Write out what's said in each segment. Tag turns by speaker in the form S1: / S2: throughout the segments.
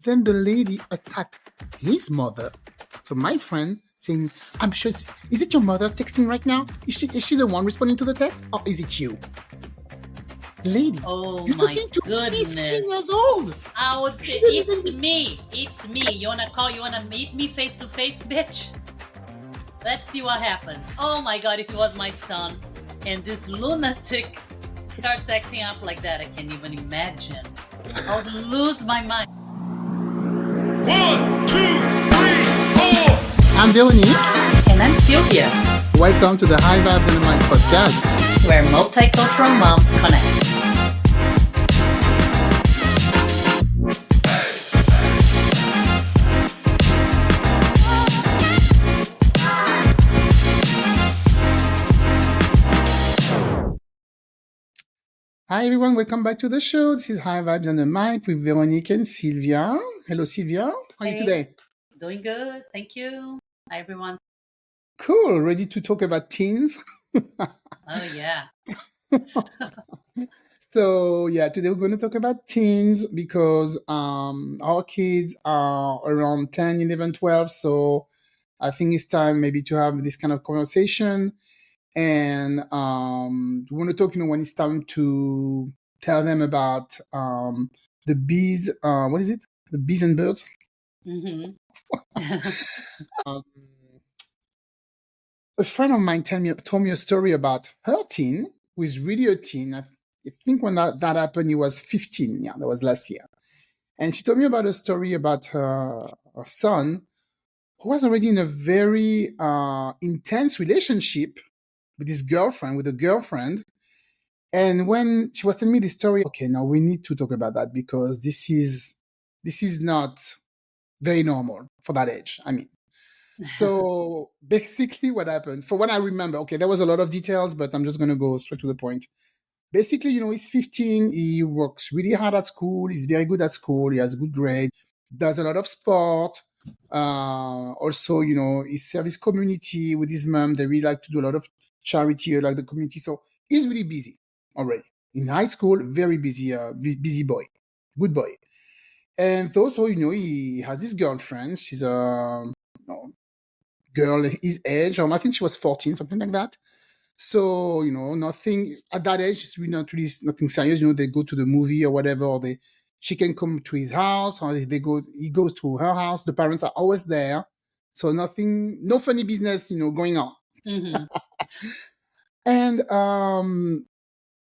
S1: Then the lady attacked his mother. So my friend saying, I'm sure, is it your mother texting right now? Is she the one responding to the text? Or is it you? Lady,
S2: Oh
S1: you're
S2: my
S1: talking to 15
S2: goodness.
S1: years old.
S2: I would
S1: You
S2: say
S1: shouldn't
S2: it's
S1: even-
S2: me. It's me. You wanna meet me face to face, bitch? Let's see what happens. Oh my god, if it was my son and this lunatic starts acting up like that, I can't even imagine. I would lose my mind.
S3: 1, 2, 3, 4.
S1: I'm Veronique.
S2: And I'm Sylvia,
S1: Welcome to the High Vibes and the Mind podcast.
S2: where multicultural moms connect.
S1: Hi everyone, welcome back to the show. This is High Vibes and the Mind with Veronique and Sylvia. Hello Sylvia, how are you
S2: Hey.
S1: today?
S2: Doing good, thank you. Hi everyone.
S1: Cool, ready to talk about teens?
S2: Oh yeah.
S1: So yeah, today we're going to talk about teens because our kids are around 10, 11, 12. So I think it's time maybe to have this kind of conversation. And we want to talk, when it's time to tell them about the bees. What is it? The bees and birds.
S2: Mm-hmm.
S1: Um, a friend of mine told me a story about her teen, who is really a teen. I think when that happened, he was 15. Yeah, that was last year. And she told me about a story about her son, who was already in a very intense relationship with his girlfriend, with a girlfriend. And when she was telling me this story, okay, now we need to talk about that because this is not very normal for that age. I mean, so basically what happened, for what I remember, okay, there was a lot of details, but I'm just going to go straight to the point. Basically, he's 15. He works really hard at school. He's very good at school. He has a good grade, does a lot of sport. Also, he serves his community with his mom. They really like to do a lot of charity, like the community. So he's really busy already. In high school, very busy, busy boy, good boy. And also, he has this girlfriend. She's a girl his age, or I think she was 14, something like that. So, nothing at that age, it's really not really nothing serious. They go to the movie or whatever, or she can come to his house, or he goes to her house. The parents are always there. So nothing, no funny business, going on.
S2: Mm-hmm.
S1: And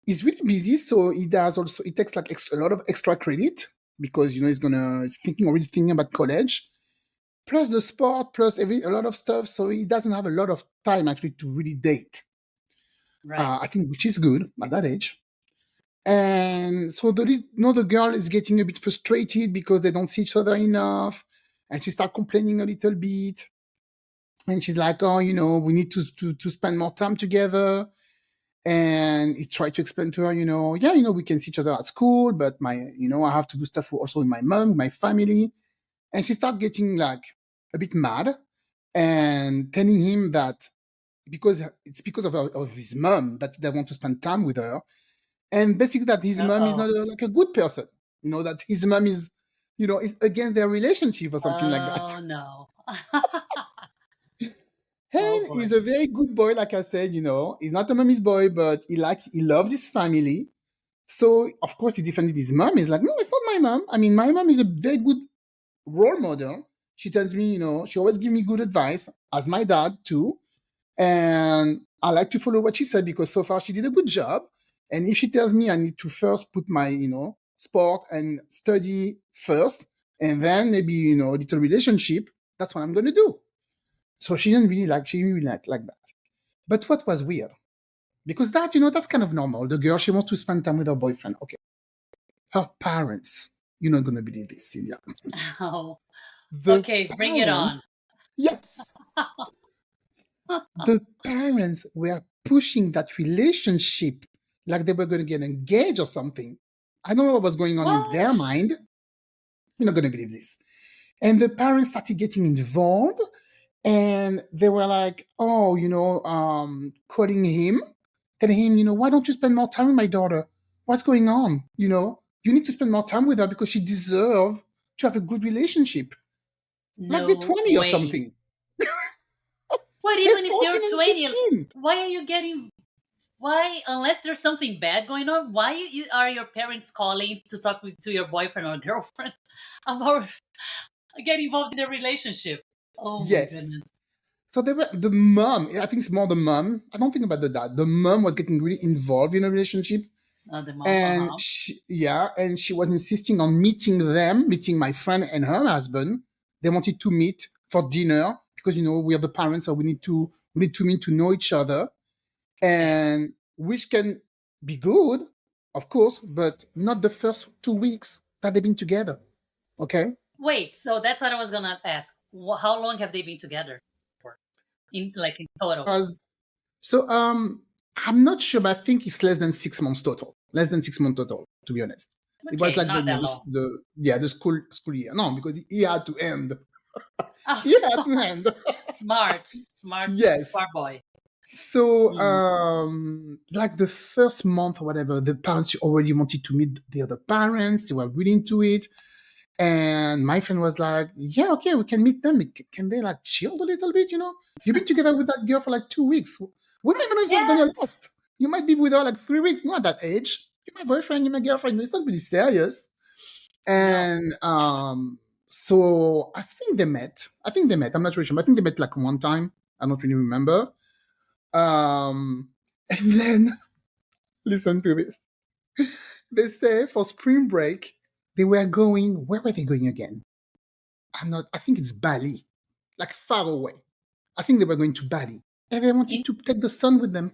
S1: he's really busy, so he takes like a lot of extra credit because he's already thinking about college, plus the sport, plus a lot of stuff. So he doesn't have a lot of time actually to really date.
S2: Right.
S1: I think, which is good at that age. And so the girl is getting a bit frustrated because they don't see each other enough, and she starts complaining a little bit. And she's like, "Oh, we need to spend more time together." And he tried to explain to her, yeah, we can see each other at school, but I have to do stuff also with my mom, my family. And she started getting like a bit mad and telling him that because of his mom that they want to spend time with her, and basically that his mom is
S2: Uh-oh.
S1: not like a good person, that his mom is is against their relationship or something like that.
S2: Oh no. Oh
S1: And
S2: boy.
S1: he's a very good boy, like I said. He's not a mommy's boy, but he loves his family. So of course he defended his mom. He's like, no, it's not my mom. I mean, my mom is a very good role model. She tells me, she always gives me good advice, as my dad too. And I like to follow what she said because so far she did a good job. And if she tells me I need to first put my, sport and study first, and then maybe, a little relationship, that's what I'm going to do. So she didn't really like that. But what was weird, because that's kind of normal. The girl, she wants to spend time with her boyfriend. Okay. Her parents, you're not going to believe this, Sylvia.
S2: Oh.
S1: The
S2: Okay, bring it on.
S1: parents, yes, the parents were pushing that relationship like they were going to get engaged or something. I don't know what was going on in their
S2: What?
S1: mind. You're not going to believe this. And the parents started getting involved, and they were like, oh, calling him, telling him, why don't you spend more time with my daughter? What's going on? You need to spend more time with her because she deserves to have a good relationship. Like they're
S2: No
S1: 20 or
S2: way.
S1: something.
S2: But
S1: They're
S2: even if
S1: 14
S2: they're
S1: and
S2: 20,
S1: 15.
S2: why are you getting? Why, unless there's something bad going on, why are your parents calling to talk to your boyfriend or girlfriend about get involved in a relationship? Oh my
S1: Yes.
S2: goodness.
S1: So they were the mom. I think it's more the mom. I don't think about the dad. The mom was getting really involved in a relationship,
S2: The mom.
S1: and she was insisting on meeting my friend and her husband. They wanted to meet for dinner because we are the parents, so we need to meet to know each other, and which can be good, of course, but not the first 2 weeks that they've been together. Okay.
S2: Wait, so that's what I was gonna ask. How long have they been together for? In total?
S1: So I'm not sure, but I think it's less than 6 months total. Less than 6 months total, to be honest. It was
S2: Okay,
S1: like
S2: not that long.
S1: the school year. No, because he had to end.
S2: Oh,
S1: He had to end.
S2: smart
S1: Yes.
S2: boy.
S1: So like the first month or whatever, the parents already wanted to meet the other parents. They were really into it. And my friend was like, yeah, okay, we can meet them. Can they like chill a little bit, You've been together with that girl for like 2 weeks. We don't even know if that's gonna last. You might be with her like 3 weeks, not that age. You're my boyfriend, you're my girlfriend. It's not really serious. And so I think they met. I'm not really sure, but I think they met like one time. I don't really remember. And then listen to this. They say for spring break, they were going, where were they going again? I think it's Bali, like far away. I think they were going to Bali. And they wanted to take the son with them,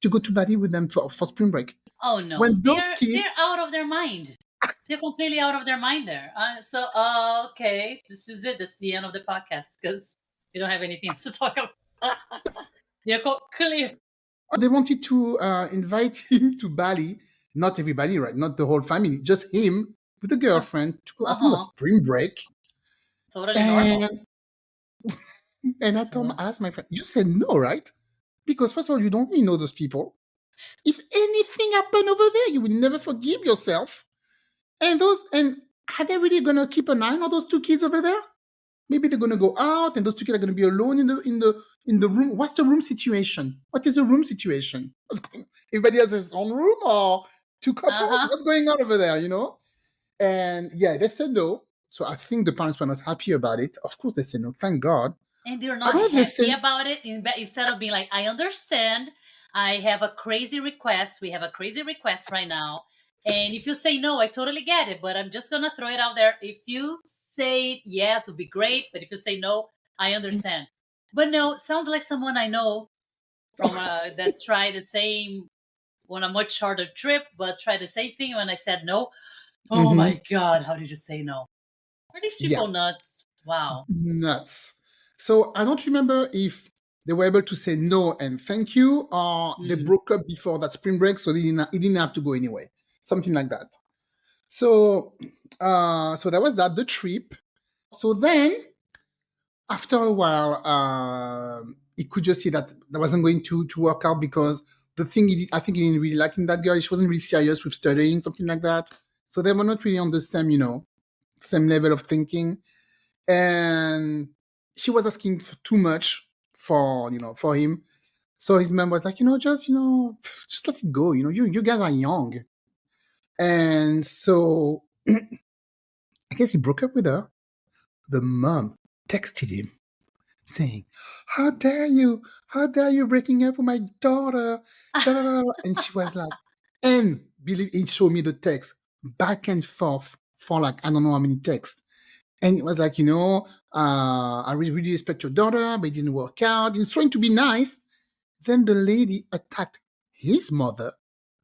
S1: to go to Bali with them for spring break.
S2: Oh no,
S1: When those
S2: they're
S1: kids,
S2: out of their mind. They're completely out of their mind there. So okay, this is it. This is the end of the podcast because we don't have anything else to talk about. They're clear.
S1: they wanted to invite him to Bali. Not everybody, right? Not the whole family, just him with a girlfriend to go, I think it was spring break.
S2: Totally normal.
S1: And I asked my friend, you said no, right? Because first of all, you don't really know those people. If anything happened over there, you will never forgive yourself. And are they really gonna keep an eye on those two kids over there? Maybe they're gonna go out, and those two kids are gonna be alone in the room. What's the room situation? What is the room situation? Everybody has his own room, or two couples? What's going on over there? And yeah, they said no. So I think the parents were not happy about it. Of course, they said no. Thank God.
S2: And they're not happy about it. Instead of being like, I understand. I have a crazy request. We have a crazy request right now. And if you say no, I totally get it. But I'm just going to throw it out there. If you say yes, it would be great. But if you say no, I understand. But no, sounds like someone I know from that tried the same on a much shorter trip, but tried the same thing when I said no. Oh my God, how did you say no? Are these people nuts? Wow.
S1: Nuts. So I don't remember if they were able to say no and thank you, or they broke up before that spring break, so he didn't have to go anyway. Something like that. So that was that, the trip. So then, after a while, he could just see that wasn't going to work out because the thing I think he didn't really like in that girl, she wasn't really serious with studying, something like that. So they were not really on the same, same level of thinking. And she was asking for too much for him. So his mom was like, just let it go. You guys are young. And so I guess he broke up with her. The mom texted him saying, how dare you breaking up with my daughter? And she was like, and believe it, showed me the text back and forth for like, I don't know how many texts. And it was like, I really respect your daughter, but it didn't work out. He was trying to be nice. Then the lady attacked his mother.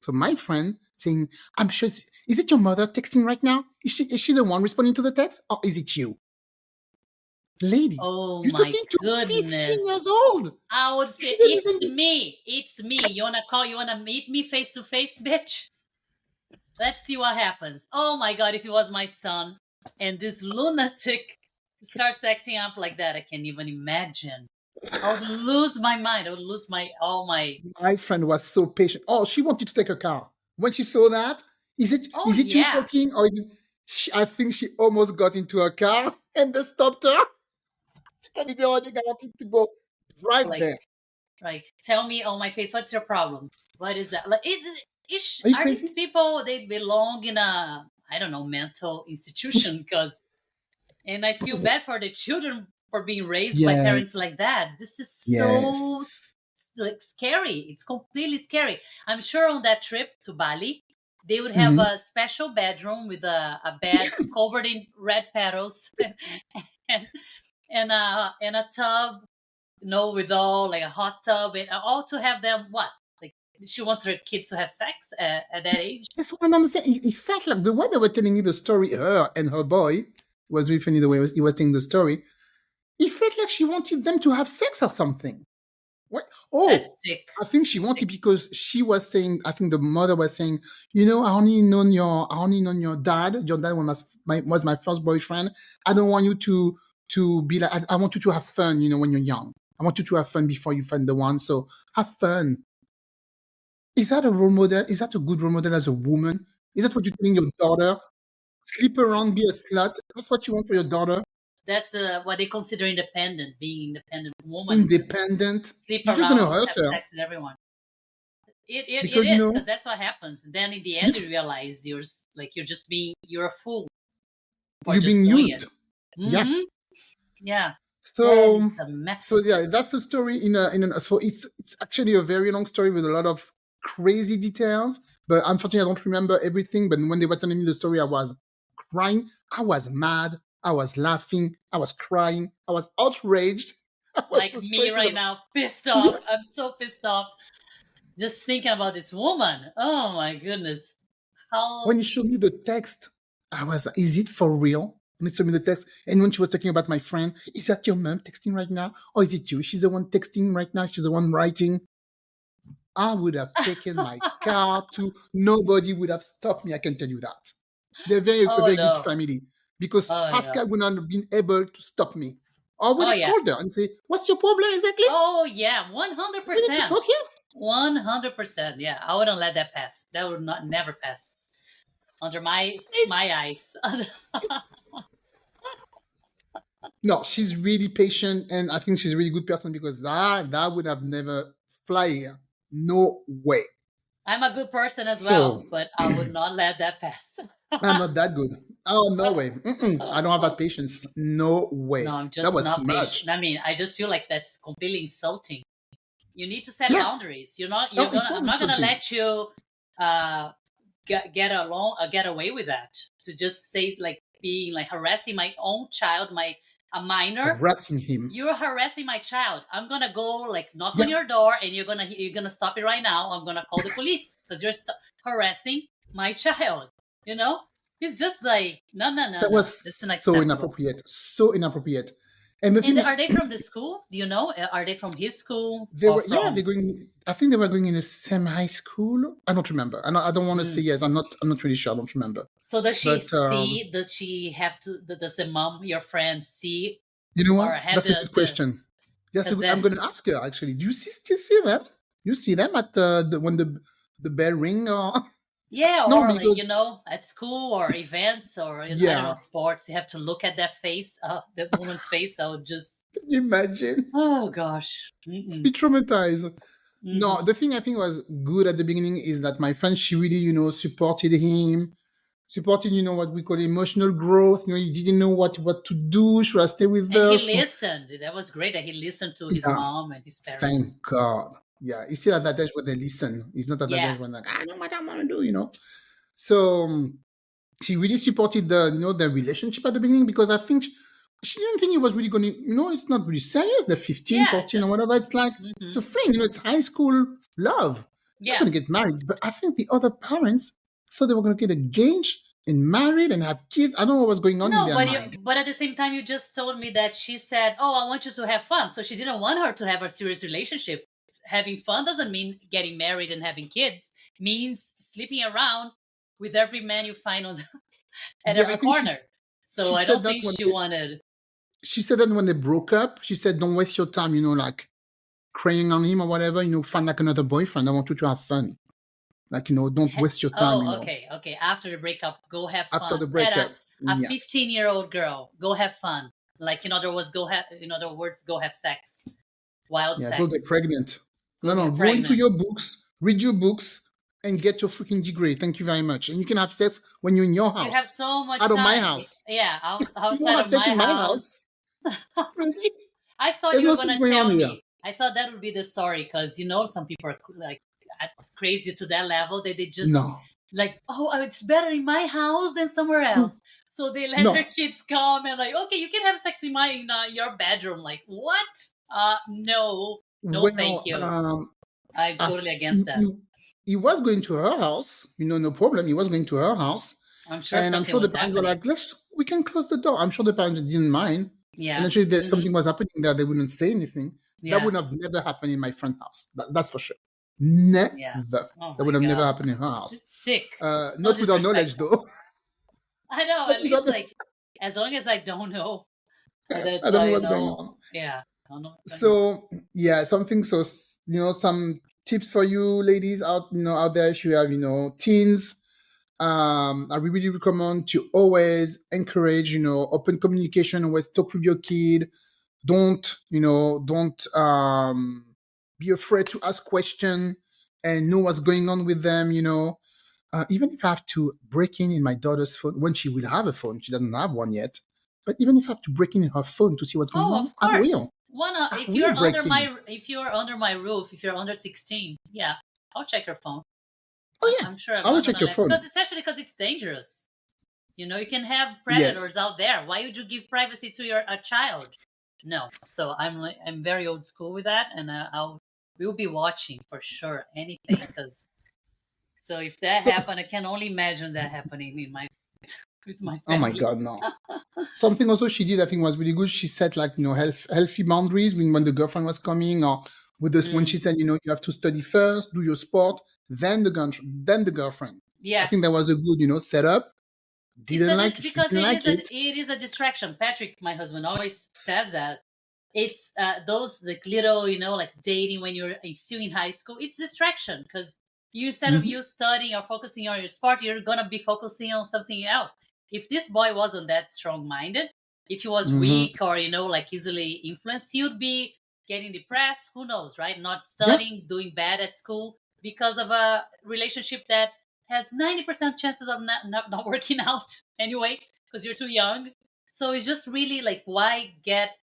S1: So my friend saying, I'm sure, is it your mother texting right now? Is she the one responding to the text? Or is it you? Lady,
S2: you're talking
S1: to 15 years old.
S2: I would say, it's me. You wanna meet me face to face, bitch? Let's see what happens. Oh my God, if it was my son and this lunatic starts acting up like that, I can't even imagine. I would lose my mind. I would lose all my...
S1: My friend was so patient. Oh, she wanted to take a car. When she saw that, is it you talking, or is it... I think she almost got into a car and they stopped her. She said, Veronique, I want you to go right
S2: Like,
S1: there.
S2: tell me on my face, what's your problem? What is that? Like,
S1: Are you
S2: are these
S1: crazy?
S2: people, they belong in a, I don't know, mental institution? And I feel bad for the children for being raised by parents
S1: Yes.
S2: like that. This is so
S1: Yes.
S2: like scary. It's completely scary. I'm sure on that trip to Bali, they would have
S1: Mhm.
S2: a special bedroom with a bed covered in red petals and and a tub, with all like a hot tub and all to have them what? Like she wants her kids to have sex at that age.
S1: That's what I'm saying. It felt like the way they were telling me the story, her and her boy, was really funny the way he was telling the story. It felt like she wanted them to have sex or something. What?
S2: That's
S1: Oh,
S2: sick.
S1: I think she wanted because she was saying. I think the mother was saying, I only known your dad. Your dad was my first boyfriend. I don't want you to be like. I want you to have fun. When you're young. I want you to have fun before you find the one. So have fun. Is that a role model? Is that a good role model as a woman? Is that what you're telling your daughter? Sleep around, be a slut. That's what you want for your daughter.
S2: That's what they consider independent, being independent woman, just
S1: Independent.
S2: sleep
S1: You're just gonna
S2: around,
S1: hurt
S2: have
S1: her
S2: sex with everyone. It
S1: because
S2: is, because that's what happens. Then in the end,
S1: yeah,
S2: you realize you're a fool for
S1: you're being
S2: just doing it.
S1: used. Yeah.
S2: Yeah, that
S1: So
S2: is a messy
S1: so yeah,
S2: thing.
S1: that's the story so it's actually a very long story with a lot of crazy details. But unfortunately, I don't remember everything. But when they were telling me the story, I was crying. I was mad. I was laughing. I was crying. I was outraged. I was
S2: Like me
S1: frustrated.
S2: right now, pissed off. I'm so pissed off just thinking about this woman. Oh my goodness,
S1: When
S2: how
S1: you showed me the text, I was, is it for real? And he showed me the text. And when she was talking about my friend, is that your mom texting right now? Or is it you? She's the one texting right now. She's the one writing. I would have taken my car to, nobody would have stopped me. I can tell you that. They're a
S2: oh
S1: very good
S2: no,
S1: family because
S2: oh yeah,
S1: Pascal would not have been able to stop me. I would
S2: oh
S1: have
S2: yeah,
S1: called her and say, what's your problem exactly?
S2: oh yeah,
S1: We need to
S2: 100%.
S1: talk here.
S2: 100%. Yeah, I wouldn't let that pass. That would not never pass under my
S1: It's,
S2: eyes.
S1: no, she's really patient, and I think she's a really good person because that would have never fly here. No way.
S2: I'm a good person as
S1: So
S2: well, but I would not let that pass.
S1: I'm not that good. Oh no way. I don't have that patience. No
S2: No,
S1: way.
S2: I'm
S1: That
S2: just
S1: was too
S2: not
S1: much.
S2: patient. I mean, I just feel like that's completely insulting. You need to set
S1: Yeah.
S2: boundaries. You're not.
S1: No, it was
S2: I'm not gonna
S1: insulting.
S2: let you uh, get away with that. To just say like being like harassing my own child, a minor.
S1: Harassing him.
S2: You're harassing my child. I'm gonna go like knock on
S1: Yeah.
S2: your door, and you're gonna stop it right now. I'm gonna call the police because you're harassing my child. You know, it's just like no, no, no,
S1: That
S2: no.
S1: was
S2: It's
S1: so
S2: unacceptable.
S1: inappropriate. So inappropriate. And the
S2: And
S1: thing
S2: are they from the school? Do you know? Are they from his school
S1: they
S2: or
S1: were, yeah,
S2: from?
S1: they're going, I think they were going in the same high school. I don't remember. I don't want to say
S2: Mm.
S1: yes. I'm not really sure. I don't remember.
S2: So does she
S1: But
S2: see? Does she have to? Does the mom, your friend, see
S1: you know
S2: or
S1: what?
S2: have
S1: That's a good
S2: the?
S1: question. Yes,
S2: Because
S1: I'm
S2: then,
S1: going to ask her actually. Do you still see them? You see them at when the bell ring or
S2: yeah,
S1: no?
S2: or like
S1: Because
S2: at school or events or I don't know,
S1: yeah,
S2: sports. You have to look at that face, that woman's face. I would just,
S1: can you imagine?
S2: oh gosh.
S1: Be traumatized. No,
S2: Mm-hmm.
S1: the thing I think was good at the beginning is that my friend, she really, supported him, supported, what we call emotional growth. He didn't know what to do. Should I stay with
S2: And he
S1: her?
S2: listened. That was great that he listened to his
S1: Yeah,
S2: mom and his parents.
S1: thank God. Yeah, he's still at that age where they listen. He's not at that
S2: Yeah,
S1: age when like, I know what I want to do. So she really supported the relationship at the beginning because I think she didn't think it was really going to, it's not really serious. They're 15,
S2: yeah,
S1: 14 or
S2: just
S1: whatever. It's like, it's
S2: mm-hmm.
S1: a thing, it's high school love. They're
S2: Yeah.
S1: going to get married. But I think the other parents thought they were going to get engaged and married and have kids. I don't know what was going on in
S2: No,
S1: their mind.
S2: but at the same time, you just told me that she said, "Oh, I want you to have fun." So she didn't want her to have a serious relationship. Having fun doesn't mean getting married and having kids. It means sleeping around with every man you find on at
S1: Yeah,
S2: every
S1: I think
S2: corner. So
S1: she
S2: I
S1: said
S2: don't
S1: that
S2: think
S1: when
S2: she wanted.
S1: she said that when they broke up, she said, don't waste your time, like crying on him or whatever, find like another boyfriend. I want you to have fun. Like, don't waste your time,
S2: Okay. After the breakup, go have fun.
S1: after the breakup.
S2: A
S1: Yeah.
S2: 15-year-old girl, go have fun. Like, in other words, go have sex. Wild
S1: Yeah,
S2: sex.
S1: go get pregnant.
S2: Go
S1: No,
S2: get
S1: go into
S2: pregnant.
S1: your books, read your books, and get your freaking degree. Thank you very much. And you can have sex when you're in your house.
S2: You have so much
S1: out of
S2: time.
S1: my house.
S2: Yeah,
S1: You don't
S2: outside
S1: have
S2: of
S1: sex
S2: my
S1: in my
S2: house.
S1: Really?
S2: I thought
S1: There's
S2: you
S1: no
S2: were
S1: sex
S2: gonna
S1: going
S2: tell
S1: on here.
S2: me. I thought that would be the story, because some people are like crazy to that level that they just
S1: No.
S2: like, oh, it's better in my house than somewhere else. So they let
S1: No.
S2: their kids come and like, okay, you can have sex in your bedroom. Like, what? No,
S1: Well,
S2: thank you. I'm totally against that.
S1: He was going to her house, no problem. He was going to her house.
S2: I'm sure
S1: And I'm sure the
S2: was
S1: parents were
S2: happening.
S1: like, we can close the door. I'm sure the parents didn't mind.
S2: Yeah.
S1: And actually, something was happening there. They wouldn't say anything.
S2: Yeah.
S1: That would have never happened in my friend's house. That's for sure. Never.
S2: Yeah. Oh
S1: that would have
S2: my
S1: never
S2: God.
S1: happened in her house.
S2: It's sick.
S1: Not
S2: so
S1: without knowledge, though.
S2: I know. At least, like, as long as I don't know.
S1: I don't know what's going on.
S2: Yeah. I don't know
S1: so, yeah, something. So, some tips for you ladies out there, if you have, teens. I really recommend to always encourage, open communication. Always talk with your kid. Don't be afraid to ask questions and know what's going on with them. Even if I have to break in my daughter's phone when she will have a phone, she doesn't have one yet. But even if I have to break in her phone to see what's going on,
S2: of course.
S1: I will.
S2: If you're under my roof, if you're under 16, yeah, I'll check your phone.
S1: Oh yeah,
S2: I'm sure
S1: I will check your phone.
S2: Especially because it's dangerous. You can have predators out there. Why would you give privacy to a child? No. So I'm very old school with that, and we'll be watching for sure anything. Because so if that happened, I can only imagine that happening with my family.
S1: Oh my God, no. Something also she did, I think, was really good. She set like healthy boundaries when the girlfriend was coming, or with this when she said, you have to study first, do your sport, then the girlfriend.
S2: Yeah,
S1: I think that was a good setup.
S2: Because it is a distraction. Patrick, my husband, always says that it's those like little like dating when you're still in high school. It's distraction because instead of you studying or focusing on your sport, you're gonna be focusing on something else. If this boy wasn't that strong-minded, if he was weak or like easily influenced, he would be getting depressed. Who knows, right? Not studying, doing bad at school because of a relationship that has 90% chances of not working out anyway, because you're too young. So it's just really like, why get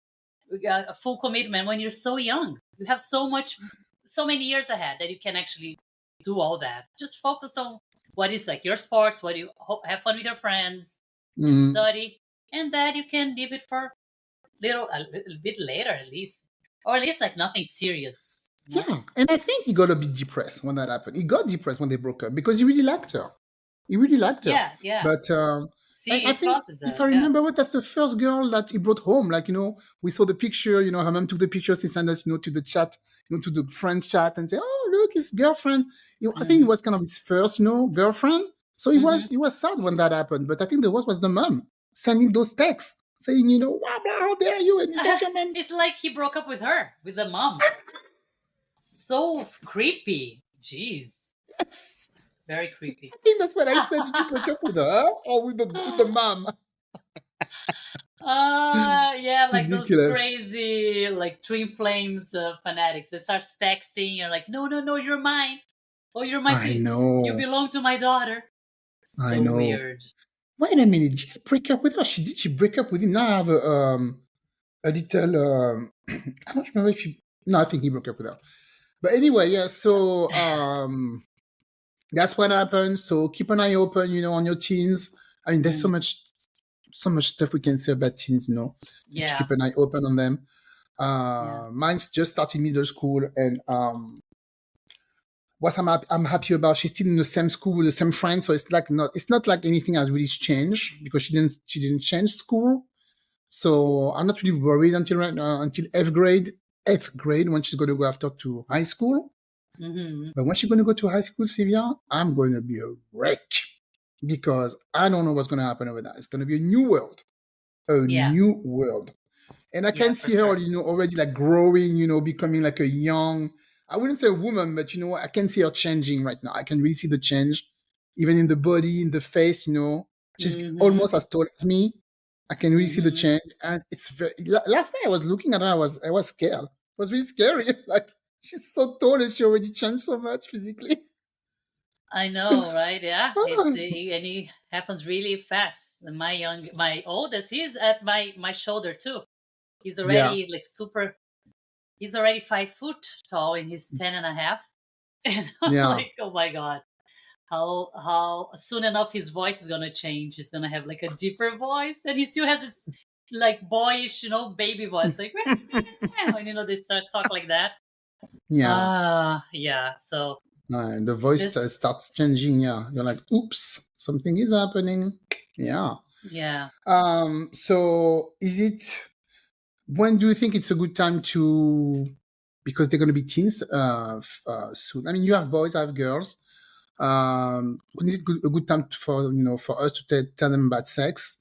S2: a full commitment when you're so young? You have so many years ahead that you can actually do all that. Just focus on what is like your sports, what you have fun with your friends, and study, and that you can leave it for a little bit later at least, or at least like nothing serious.
S1: Yeah, and I think he got a bit depressed when that happened. He got depressed when they broke up because he really liked her.
S2: Yeah.
S1: But
S2: See,
S1: I think if I remember that's the first girl that he brought home. Like, we saw the picture, her mom took the pictures, he sent us, to the chat, to the friend chat and say, oh, look, his girlfriend. I think it was kind of his first, girlfriend. So he was sad when that happened. But I think the worst was the mom sending those texts saying, wow, how dare you? And
S2: it's like he broke up with her, with the mom. So creepy. Jeez. Very creepy.
S1: I think that's what I said. Did you break up with her or with the mom?
S2: Yeah, like
S1: ridiculous.
S2: Those crazy like twin flames fanatics that start texting. You're like, no, you're mine. Oh, you're my
S1: I know.
S2: You belong to my daughter. So
S1: I know.
S2: Weird.
S1: Wait a minute. Did she break up with her? She break up with him. Now I have a little I don't remember if no, I think he broke up with her. But anyway, yeah, so that's what happened. So keep an eye open, on your teens. I mean, there's so much stuff we can say about teens,
S2: Yeah.
S1: To keep an eye open on them. Mine's just started middle school, and what I'm happy about, she's still in the same school with the same friends. So it's not like anything has really changed because she didn't change school. So I'm not really worried until 8th grade when she's going to go after to high school. But when she's going to go to high school, Sylvia, I'm going to be a wreck because I don't know what's going to happen over there. It's going to be a new world, new world. And I can see her, already like growing, becoming like a young I wouldn't say a woman, but I can see her changing right now. I can really see the change, even in the body, in the face. She's
S2: Mm-hmm.
S1: almost as tall as me. I can really see the
S2: Mm-hmm.
S1: change, and it's very. Last night I was looking at her, I was scared. It was really scary. Like she's so tall and she already changed so much physically.
S2: I know, right? Yeah, and it happens really fast. And my oldest, he's at my shoulder too. He's
S1: Yeah,
S2: already like super. He's already 5 foot tall, and he's 10 and a half. And I'm
S1: yeah.
S2: like, oh my god, how soon enough his voice is gonna change. He's gonna have like a deeper voice, and he still has this like boyish, baby voice, like when they start talk like that.
S1: Yeah.
S2: Yeah. So
S1: And the voice
S2: this,
S1: starts changing. Yeah, you're like, oops, something is happening. Yeah.
S2: yeah.
S1: So is it? When do you think it's a good time to? Because they're going to be teens soon. I mean, you have boys, I have girls. When is it a good time for us to tell them about sex?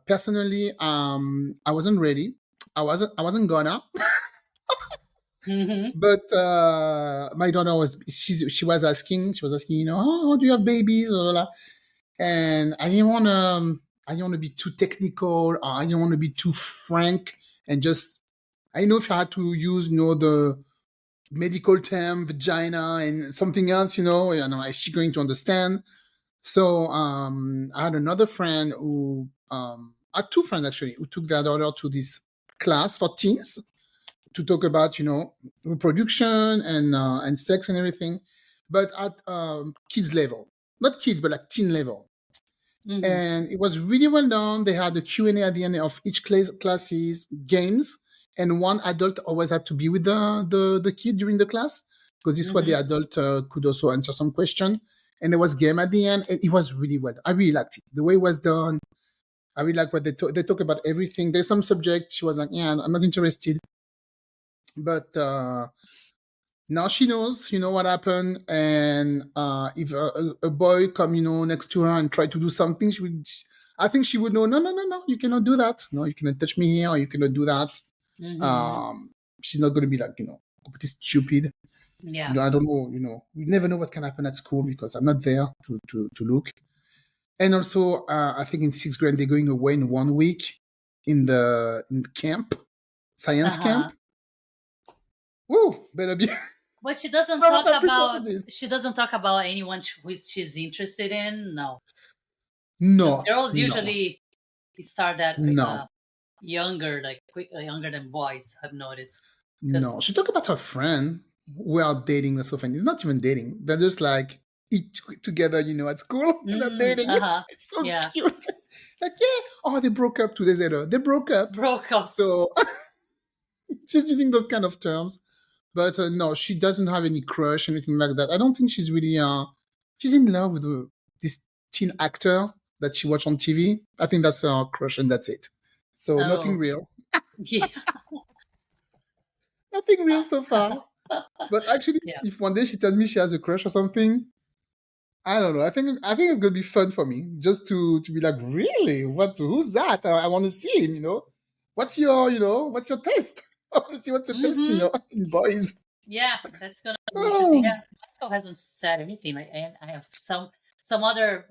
S1: Personally, I wasn't ready. I wasn't gonna.
S2: Mm-hmm.
S1: But my daughter she was asking, oh, do you have babies? Blah, blah, blah. And I didn't want to be too technical, or I didn't want to be too frank, and just I know if I had to use the medical term vagina and something else, is she going to understand? So I had another friend I had two friends actually who took their daughter to this class for teens to talk about reproduction and sex and everything, but at kids level, not kids but like teen level.
S2: Mm-hmm.
S1: And it was really well done. They had a Q&A at the end of each classes, games, and one adult always had to be with the kid during the class, because this way the
S2: Mm-hmm.
S1: adult could also answer some question. And there was game at the end, and it was really well. I really liked it. The way it was done. I really like what they talk about everything. There's some subject she was like, yeah, I'm not interested. But now she knows, what happened. And if a boy come, next to her and try to do something, I think she would know, no, no, no, no, you cannot do that. No, you cannot touch me here, or you cannot do that.
S2: Mm-hmm.
S1: Um, she's not going to be like, completely stupid.
S2: Yeah.
S1: I don't know, you never know what can happen at school, because I'm not there to look. And also, I think in sixth grade, they're going away in 1 week in the camp, science
S2: Uh-huh.
S1: camp. Woo, better be.
S2: But she doesn't
S1: I'm
S2: talk
S1: not prepared for
S2: about
S1: this.
S2: she doesn't talk about anyone she's interested in. No, because
S1: No,
S2: girls
S1: no,
S2: usually start that
S1: no,
S2: younger, like younger than boys. I've noticed.
S1: no.
S2: Because
S1: She talked about her friend who are dating so funny. They're not even dating. They're just like eat together, at school. They're not dating.
S2: uh-huh,
S1: It's so
S2: yeah,
S1: cute. Like, yeah. Oh, they broke up 2 days later. They broke up.
S2: broke up.
S1: So she's using those kind of terms. But no, she doesn't have any crush, anything like that. I don't think she's really she's in love with this teen actor that she watched on TV. I think that's her crush, and that's it. So nothing
S2: Oh,
S1: real.
S2: yeah,
S1: Nothing real so far. But actually,
S2: yeah.
S1: if one day she tells me she has a crush or something, I don't know. I think it's gonna be fun for me just to be like, really, who's that? I want to see him. What's your taste? I want to see what's your taste in
S2: Mm-hmm.
S1: in boys.
S2: Yeah, that's gonna be interesting.
S1: Oh,
S2: Yeah, Michael hasn't said anything. Like, and I have some other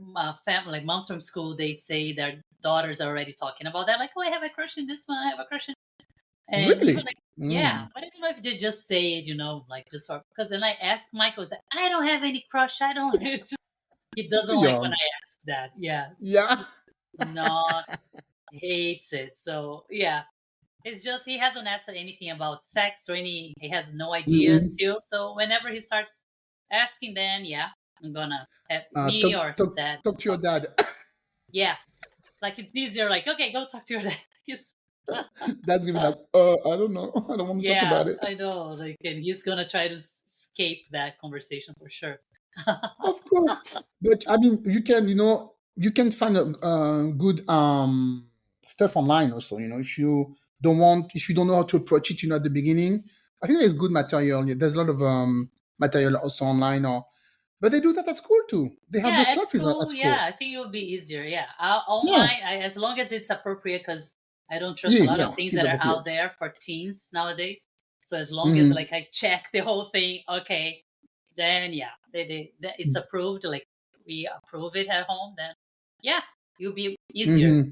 S2: family, like moms from school. They say their daughters are already talking about that. Like, oh, I have a crush in this one. I have a crush in, and
S1: really?
S2: like, yeah.
S1: Mm.
S2: But I don't know if they just say it, like just for because. Then I asked Michael, he's like, I don't have any crush. I don't. He
S1: He's
S2: doesn't
S1: too
S2: like when
S1: young.
S2: I ask that. Yeah,
S1: Yeah.
S2: not hates it. So yeah. It's just he hasn't asked anything about sex or any. He has no idea
S1: Mm-mm.
S2: still. So whenever he starts asking, then yeah, I'm gonna have me
S1: Talk,
S2: or his
S1: talk,
S2: dad
S1: talk to your
S2: talk to him.
S1: dad.
S2: Yeah, like it's easier. Like okay, go talk to your dad. He's
S1: Dad's gonna be like, I don't know. I don't want to talk
S2: yeah,
S1: about it.
S2: I know. Like and he's gonna try to escape that conversation for sure.
S1: Of course, but I mean, you can find a good stuff online also. If you don't know how to approach it, at the beginning, I think there's good material. Yeah, there's a lot of material also online, but they do that at school too. They have
S2: Yeah,
S1: those
S2: at
S1: classes at
S2: school,
S1: school.
S2: yeah, I think it would be easier. Yeah,
S1: Yeah,
S2: online, as long as it's appropriate, because I don't trust a
S1: yeah,
S2: lot of
S1: yeah.
S2: things
S1: Kids
S2: that are out
S1: appropriate.
S2: there for teens nowadays. So as long as like I check the whole thing, okay, then yeah, it's approved. Like we approve it at home, then yeah, it'll be easier.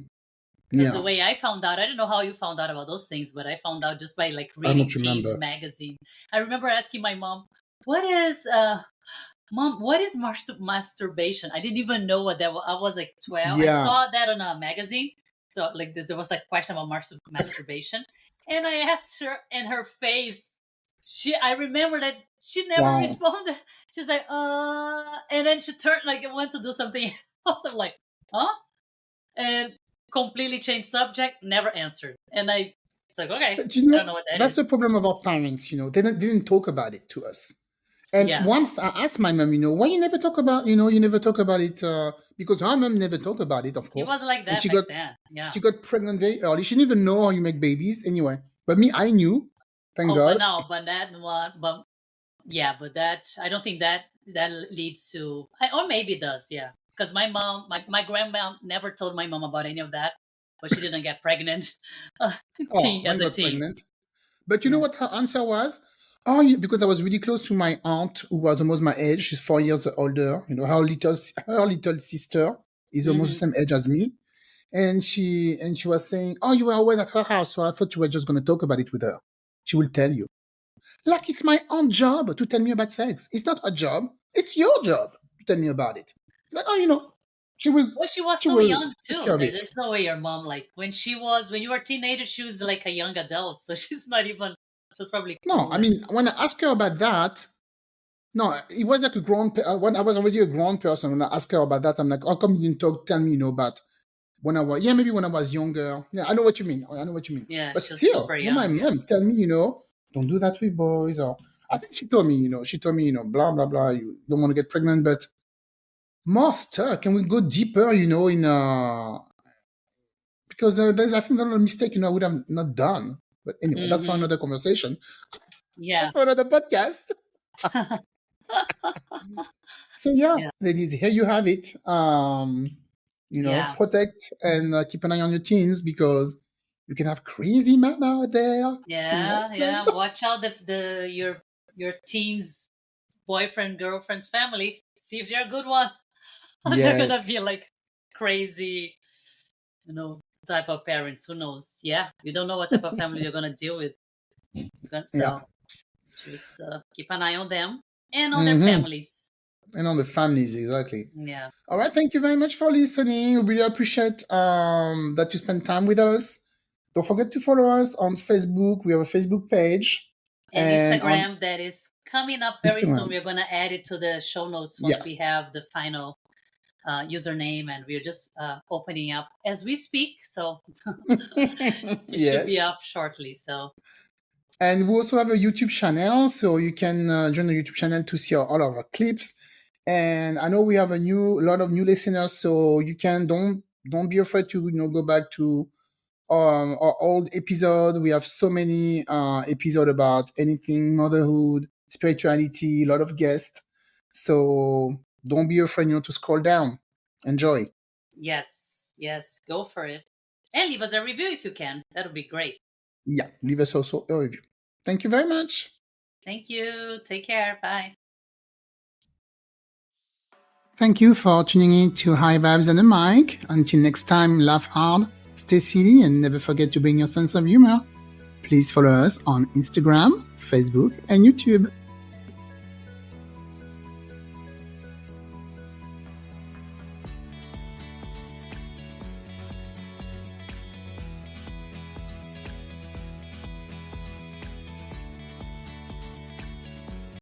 S2: Because the way I found out, I don't know how you found out about those things, but I found out just by like reading Teens magazine. I remember asking my mom, "What is Mom, what is masturbation?" I didn't even know what that was. I was like 12. I saw that on a magazine. So like there was like question about masturbation. And I asked her, and her face, I remember that she never responded. She's like, and then she turned like went to do something else. I'm like, huh? And completely changed subject, never answered. And it's like, okay,
S1: but you know,
S2: I don't know what
S1: that's the problem of our parents, they didn't talk about it to us. And once I asked my mom, why you never talk about, you never talk about it, because her mom never talked about it, of course.
S2: It was like that
S1: back
S2: then. Yeah.
S1: She got pregnant very early. She didn't even know how you make babies anyway. But me, I knew. Thank God.
S2: But that one, but that, I don't think that leads to, or maybe it does, yeah. Because my mom, my grandma never told my mom about any of that, but she didn't get pregnant as a teen. Pregnant.
S1: But you know what her answer was? Because I was really close to my aunt, who was almost my age. She's 4 years older. Her little sister is almost the same age as me. And she was saying, you were always at her house, so I thought you were just going to talk about it with her. She will tell you. Like, it's my aunt's job to tell me about sex. It's not her job. It's your job to tell me about it. Like, she will.
S2: Well, she was so young too. There's no way your mom, like when you were a teenager, she was like a young adult. So she's not even. She's probably.
S1: No, I mean, when I asked her about that, no, it was like when I was already a grown person. When I asked her about that, I'm like, how come you didn't tell me, about when I was, maybe when I was younger. Yeah, I know what you mean.
S2: Yeah,
S1: but still, my mom tell me, don't do that with boys. Or I think she told me, blah blah blah. You don't want to get pregnant, but more stuff. Can we go deeper, in because there's, I think, a lot of mistake, I would have not done. But anyway, that's for another conversation.
S2: Yeah,
S1: that's for another podcast. So ladies, here you have it. Protect and keep an eye on your teens, because you can have crazy men out there.
S2: Yeah. Watch out your teens' boyfriend, girlfriend's family. See if they're a good one. They're gonna be like crazy, type of parents. Who knows? Yeah, you don't know what type of family you're gonna deal with. So just keep an eye on them and on their families.
S1: And on the families, exactly.
S2: Yeah.
S1: All right. Thank you very much for listening. We really appreciate that you spend time with us. Don't forget to follow us on Facebook. We have a Facebook page.
S2: And Instagram that is coming up very soon. We're going to add it to the show notes once we have the final username, and we're just opening up as we speak. So it should be up shortly. So.
S1: And we also have a YouTube channel, so you can join the YouTube channel to see all of our clips. And I know we have a lot of new listeners, so you can don't be afraid to go back to our old episode. We have so many episodes about anything motherhood, spirituality, a lot of guests. So don't be afraid, to scroll down. Enjoy.
S2: Yes, go for it, and leave us a review if you can. That would be great.
S1: Yeah, leave us also a review. Thank you very much.
S2: Thank you. Take care. Bye.
S1: Thank you for tuning in to High Vibes and a Mic. Until next time, laugh hard, stay silly, and never forget to bring your sense of humor. Please follow us on Instagram, Facebook, and YouTube.